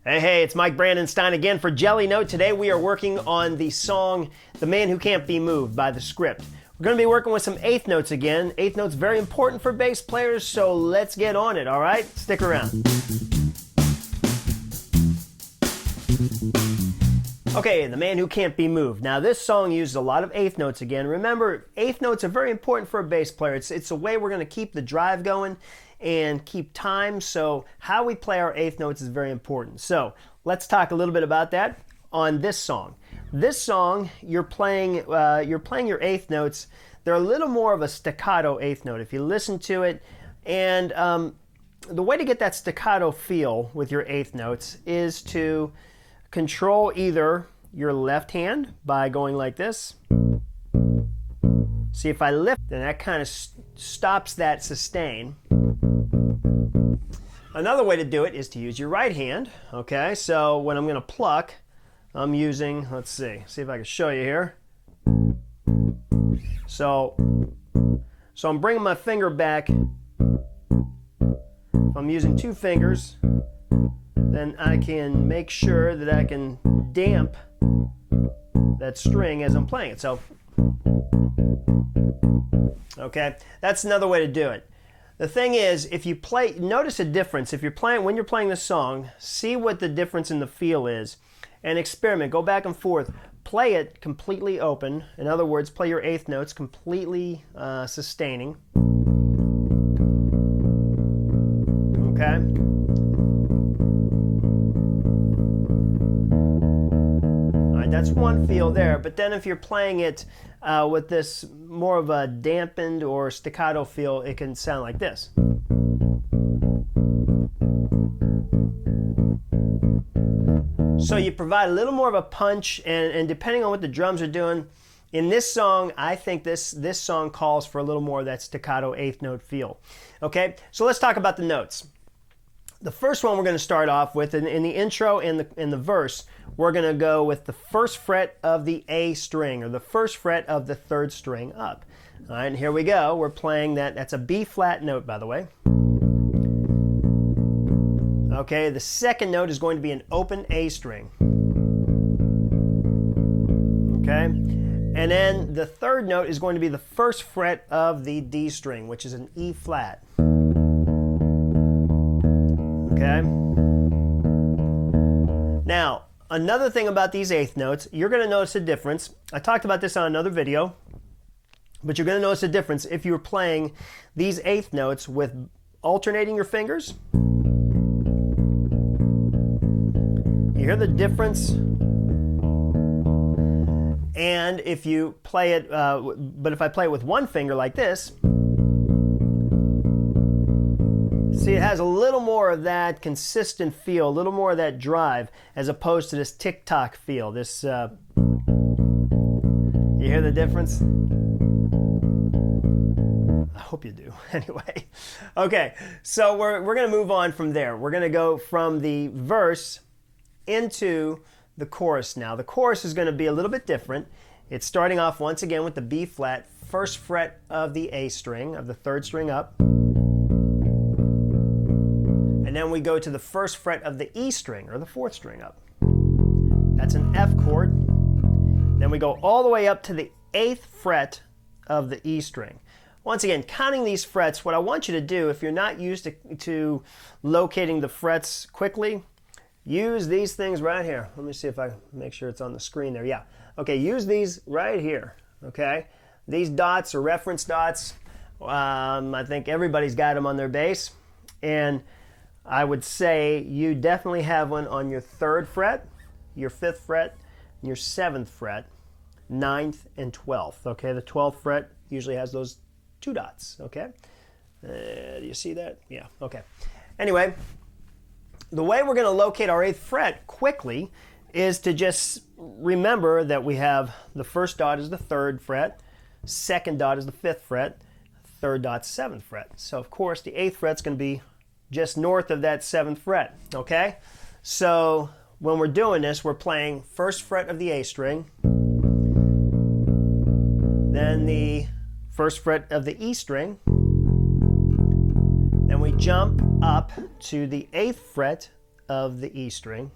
Hey, it's Mike Brandenstein again for Jellynote. Today we are working on the song The Man Who Can't Be Moved by The Script. We're going to be working with some eighth notes again. Eighth notes very important for bass players, so let's get on it, all right? Stick around. Okay, The Man Who Can't Be Moved. Now this song uses a lot of eighth notes again. Remember, eighth notes are very important for a bass player. It's a way we're going to keep the drive going and keep time, so how we play our eighth notes is very important. So let's talk a little bit about that on this song. This song, you're playing your eighth notes. They're a little more of a staccato eighth note if you listen to it, and the way to get that staccato feel with your eighth notes is to control either your left hand by going like this. See, if I lift, then that kind of stops that sustain. Another way to do it is to use your right hand. Okay, so when I'm going to pluck, I'm using, let's see if I can show you here. So I'm bringing my finger back. If I'm using two fingers, then I can make sure that I can damp that string as I'm playing it. So, okay, that's another way to do it. The thing is, if you play, notice a difference. If you're playing, when you're playing this song, see what the difference in the feel is, and experiment. Go back and forth. Play it completely open. In other words, play your eighth notes completely sustaining. Okay. That's one feel there, but then if you're playing it with this more of a dampened or staccato feel, it can sound like this. So you provide a little more of a punch, and depending on what the drums are doing, in this song, I think this song calls for a little more of that staccato eighth note feel. Okay, so let's talk about the notes. The first one we're going to start off with, in the intro and the verse, we're going to go with the first fret of the A string, or the first fret of the third string up. All right, and here we go. We're playing that. That's a B flat note, by the way. Okay, the second note is going to be an open A string. Okay, and then the third note is going to be the first fret of the D string, which is an E flat. Okay. Now, another thing about these eighth notes, you're going to notice a difference. I talked about this on another video, but you're going to notice a difference if you're playing these eighth notes with alternating your fingers. You hear the difference? And if you play it, but if I play it with one finger like this, see, it has a little more of that consistent feel, a little more of that drive, as opposed to this tick-tock feel. This, you hear the difference? I hope you do. Anyway, okay, so we're going to move on from there. We're going to go from the verse into the chorus now. The chorus is going to be a little bit different. It's starting off once again with the B flat, first fret of the A string, of the third string up. And then we go to the first fret of the E string, or the fourth string up. That's an F chord. Then we go all the way up to the 8th fret of the E string. Once again, counting these frets, what I want you to do, if you're not used to locating the frets quickly, use these things right here. Let me see if I make sure it's on the screen there. Yeah. Okay, use these right here. Okay? These dots are reference dots. I think everybody's got them on their bass. And I would say you definitely have one on your 3rd fret, your 5th fret, and your 7th fret, 9th and 12th. Okay, the 12th fret usually has those 2 dots. Okay, do you see that? Yeah, okay. Anyway, the way we're going to locate our 8th fret quickly is to just remember that we have the first dot is the 3rd fret, second dot is the 5th fret, third dot 7th fret. So of course the 8th fret's going to be just north of that 7th fret, okay? So when we're doing this, we're playing first fret of the A string, then the first fret of the E string, then we jump up to the 8th fret of the E string,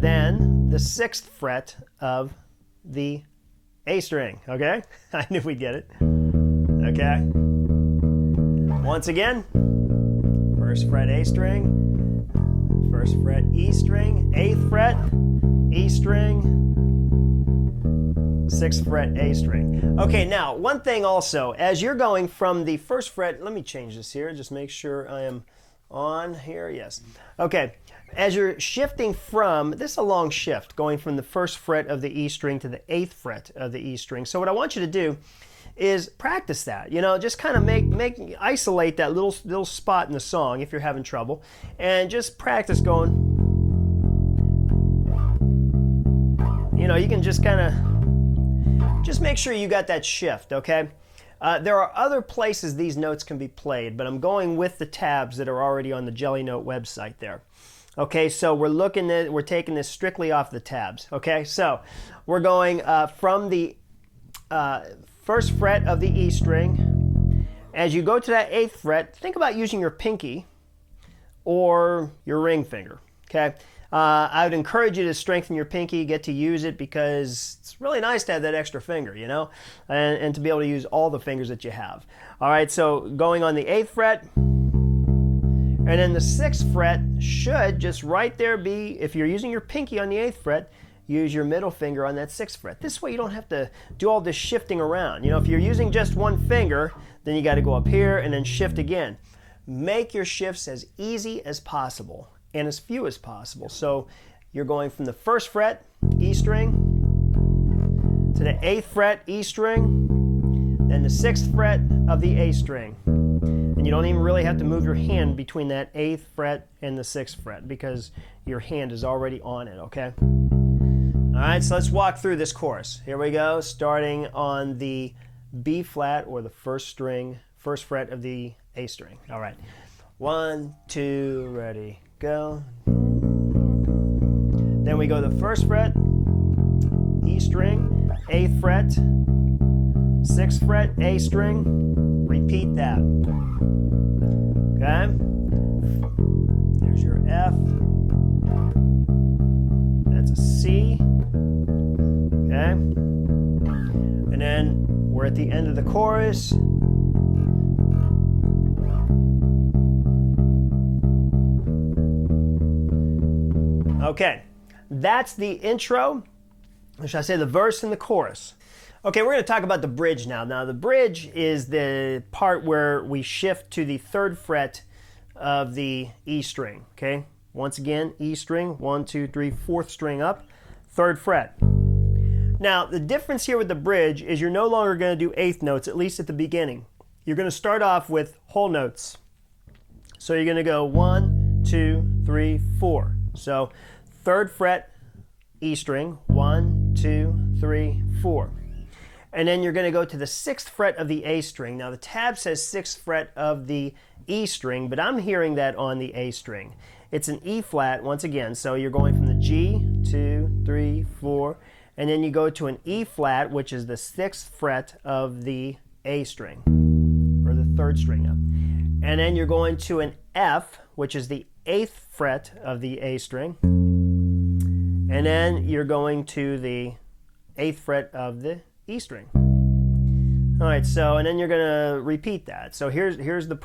then the 6th fret of the A string, okay? I knew we'd get it, okay? Once again, 1st fret A string, 1st fret E string, 8th fret, E string, 6th fret A string. Okay, now, one thing also, as you're going from the 1st fret, let me change this here, just make sure I am on here, yes. Okay, as you're shifting from, this is a long shift, going from the 1st fret of the E string to the 8th fret of the E string. So what I want you to do is practice that, you know, just kind of isolate that little spot in the song if you're having trouble, and just practice going, you know, you can just kind of, just make sure you got that shift, okay? There are other places these notes can be played, but I'm going with the tabs that are already on the Jellynote website there. Okay, so we're taking this strictly off the tabs. Okay, so we're going from the 1st fret of the E string. As you go to that 8th fret, think about using your pinky or your ring finger. Okay, I would encourage you to strengthen your pinky, get to use it, because it's really nice to have that extra finger, you know, and to be able to use all the fingers that you have. All right, so going on the 8th fret, and then the 6th fret should just right there be, if you're using your pinky on the 8th fret, use your middle finger on that 6th fret. This way you don't have to do all this shifting around. You know, if you're using just one finger, then you got to go up here and then shift again. Make your shifts as easy as possible and as few as possible. So you're going from the 1st fret, E string, to the 8th fret, E string, then the 6th fret of the A string. And you don't even really have to move your hand between that 8th fret and the 6th fret, because your hand is already on it, okay? All right, so let's walk through this chorus. Here we go, starting on the B flat, or the 1st fret of the A string. All right, 1, 2, ready, go. Then we go the 1st fret, E string, 8th fret, 6th fret, A string, repeat that. Okay, there's your F, that's a C, okay, and then we're at the end of the chorus. Okay, that's the intro, or should I say the verse and the chorus. Okay, we're going to talk about the bridge now. Now, the bridge is the part where we shift to the 3rd fret of the E string, okay? Once again, E string, 1, 2, 3, 4th string up, 3rd fret. Now, the difference here with the bridge is you're no longer going to do 8th notes, at least at the beginning. You're going to start off with whole notes. So you're going to go 1, 2, 3, 4. So 3rd fret, E string, 1, 2, 3, 4. And then you're going to go to the 6th fret of the A string. Now the tab says 6th fret of the E string, but I'm hearing that on the A string. It's an E flat once again, so you're going from the G, 2, 3, 4, and then you go to an E flat, which is the 6th fret of the A string, or the 3rd string up. And then you're going to an F, which is the 8th fret of the A string. And then you're going to the 8th fret of the E string. All right, so, and then you're going to repeat that. So here's the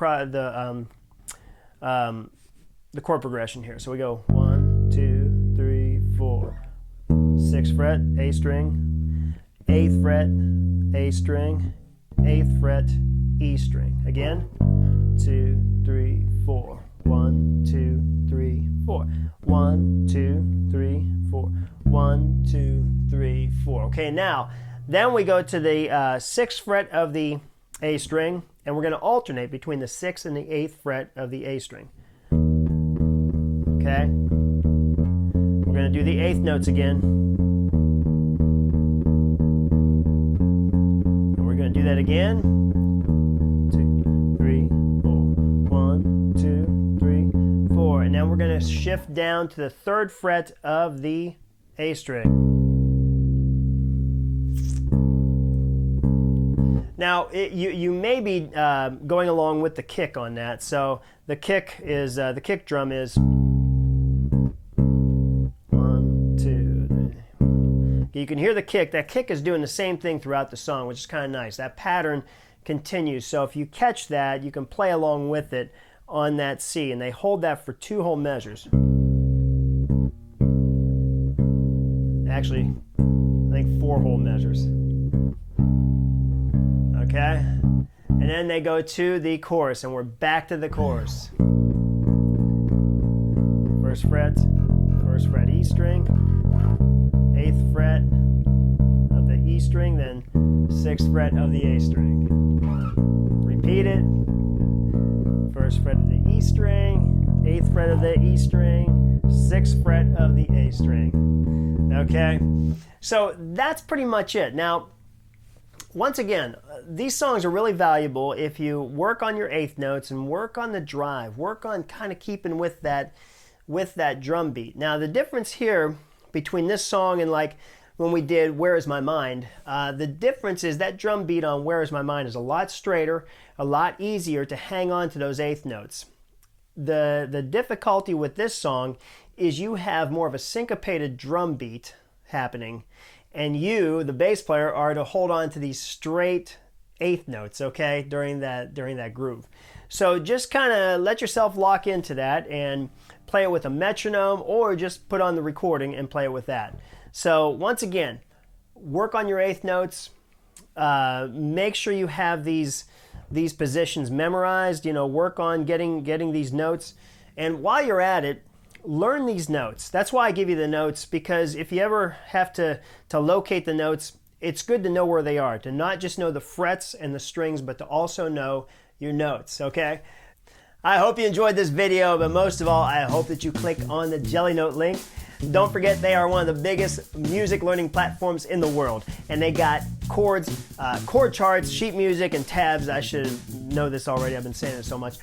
chord progression here. So we go 1, 2, 3, 4, 6th fret, A string, 8th fret, A string, 8th fret, E string. Again, 2, 3, 4. 1, 2, 3, 4. 1, 2, 3, 4. 1, 2, 3, 4. Okay, now, then we go to the 6th fret of the A string, and we're going to alternate between the 6th and the 8th fret of the A string. Okay? We're going to do the 8th notes again. And we're going to do that again. 2, 3, 4. 1, 2, 3, 4. And then we're going to shift down to the 3rd fret of the A string. Now, you may be going along with the kick on that. So the kick is the kick drum is 1, 2, 3. You can hear the kick. That kick is doing the same thing throughout the song, which is kind of nice. That pattern continues. So if you catch that, you can play along with it on that C, and they hold that for 2 whole measures. Actually, I think 4 whole measures. Okay? And then they go to the chorus, and we're back to the chorus. First fret E string, 8th fret of the E string, then 6th fret of the A string. Repeat it. First fret of the E string, 8th fret of the E string, 6th fret of the A string. Okay? So that's pretty much it. Now, once again, these songs are really valuable if you work on your 8th notes and work on the drive, work on kind of keeping with that drum beat. Now, the difference here between this song and like when we did Where Is My Mind, the difference is that drum beat on Where Is My Mind is a lot straighter, a lot easier to hang on to those 8th notes. The difficulty with this song is you have more of a syncopated drum beat happening, and you, the bass player, are to hold on to these straight 8th notes, okay, during that groove. So just kind of let yourself lock into that and play it with a metronome, or just put on the recording and play it with that. So once again, work on your 8th notes. Make sure you have these positions memorized. You know, work on getting these notes. And while you're at it, learn these notes. That's why I give you the notes, because if you ever have to locate the notes, it's good to know where they are, to not just know the frets and the strings, but to also know your notes, okay? I hope you enjoyed this video, but most of all, I hope that you click on the Jellynote link. Don't forget, they are one of the biggest music learning platforms in the world, and they got chords, chord charts, sheet music, and tabs. I should know this already. I've been saying it so much.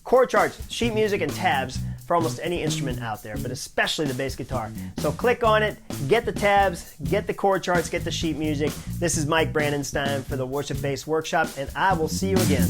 Chord charts, sheet music, and tabs for almost any instrument out there, but especially the bass guitar. So click on it, get the tabs, get the chord charts, get the sheet music. This is Mike Brandenstein for the Worship Bass Workshop, and I will see you again.